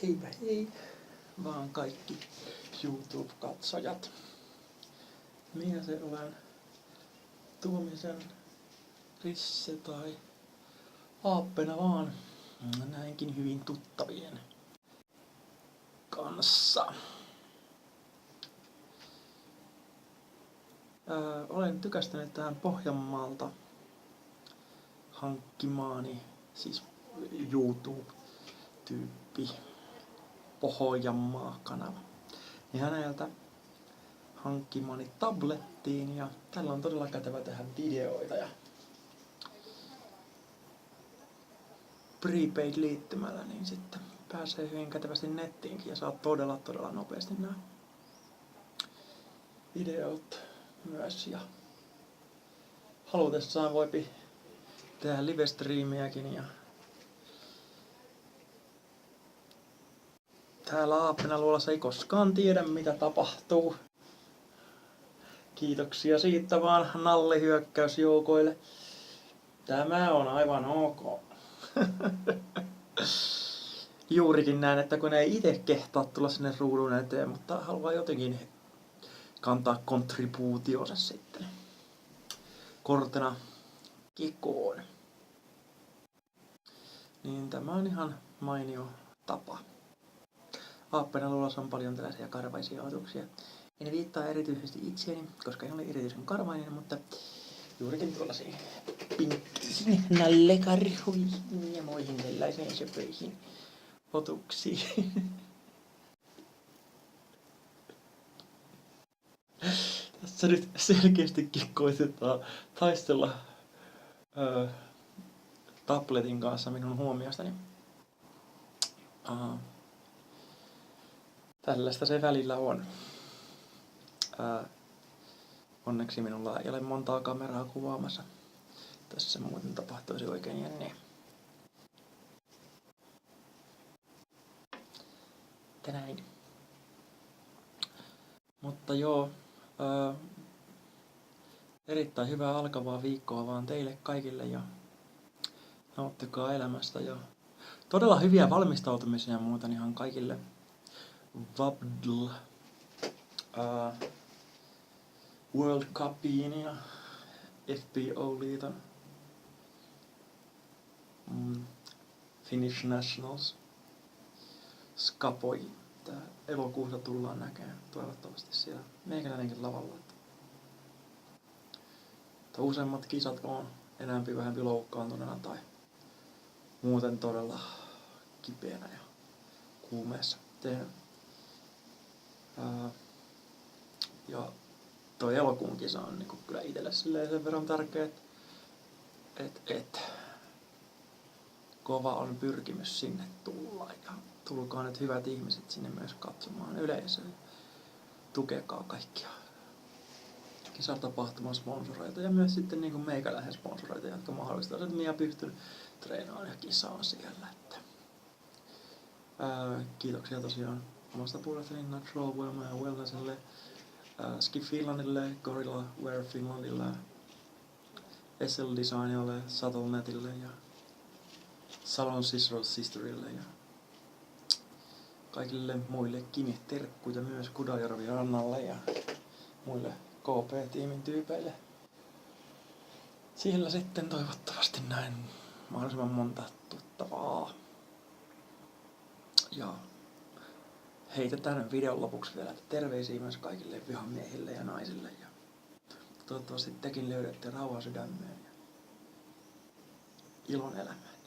Heipä hei, vaan kaikki YouTube-katsojat. Minä se olen Tuomisen Risse tai Aappena vaan näinkin hyvin tuttavien kanssa. Olen tykästynyt tähän Pohjanmaalta hankkimaani, siis YouTube-tyyppi Pohjanmaa-kanava. Niin häneltä hankkimani tablettiin ja tällä on todella kätevä tehdä videoita ja prepaid-liittymällä niin sitten pääsee hyvin kätevästi nettiinkin ja saa todella nopeasti nämä videot myös ja halutessaan voipi tehdä live-striimiäkin ja täällä Aapenaluolassa ei koskaan tiedä mitä tapahtuu. Kiitoksia siitä vaan nallehyökkäysjoukoille. Tämä on aivan ok. Juurikin näin, että kun ei itse kehtaa tulla sinne ruudun eteen, mutta haluaa jotenkin kantaa kontribuutionsa sitten kortena kekoon. Niin tämä on ihan mainio tapa. Aapenaluolassa on paljon tällaisia karvaisia otuksia. En viittaa erityisesti itseäni, koska en ole erityisen karvainen, mutta juurikin tuollaisiin pinkkisiin nallekarhuihin ja muihin sellaisiin söpöihin otuksiin. Tässä nyt selkeästikin koitetaan taistella tabletin kanssa minun huomiostani. Tällaista se välillä on. Onneksi minulla ei ole montaa kameraa kuvaamassa. Tässä muuten tapahtuisi oikein jänniä. Tänäin. Mutta joo, erittäin hyvää alkavaa viikkoa vaan teille kaikille ja nauttikaa elämästä ja todella hyviä valmistautumisia muuten ihan kaikille Vabdl World Cupiin ja FPO-liiton Finnish Nationals Skapoi. Tää elokuussa tullaan näkemään toivottavasti siellä meikäläinenkin lavalla. Että useimmat kisat on enemmän vähän loukkaantuneena tai muuten todella kipeänä ja kuumeessa tehnyt. Ja toi elokuun kisa on niinku kyllä itselle sen verran tärkeä, että kova on pyrkimys sinne tulla ja tulkaa nyt hyvät ihmiset sinne myös katsomaan yleisöä. Tukekaa kaikkia kisatapahtuman sponsoreita ja myös sitten niinku meikäläisen sponsoreita, jotka mahdollistavat, että minä pystyn treenaamaan ja kisaan siellä. Että kiitoksia tosiaan omasta puolestani Natural Wellma ja Wellnessille, Skip Finlandille, Gorilla Wear Finlandille, SL Designille, Subtlenetille ja Salon Sisterille ja kaikille muillekin terkkuja myös Kudajärvi rannalle ja muille KP-tiimin tyypeille. Siellä sitten toivottavasti näin mahdollisimman monta tuttavaa. Ja heitetään videon lopuksi vielä terveisiä myös kaikille vihamiehille ja naisille. Ja toivottavasti tekin löydätte rauhaa sydämeen ja ilon elämään.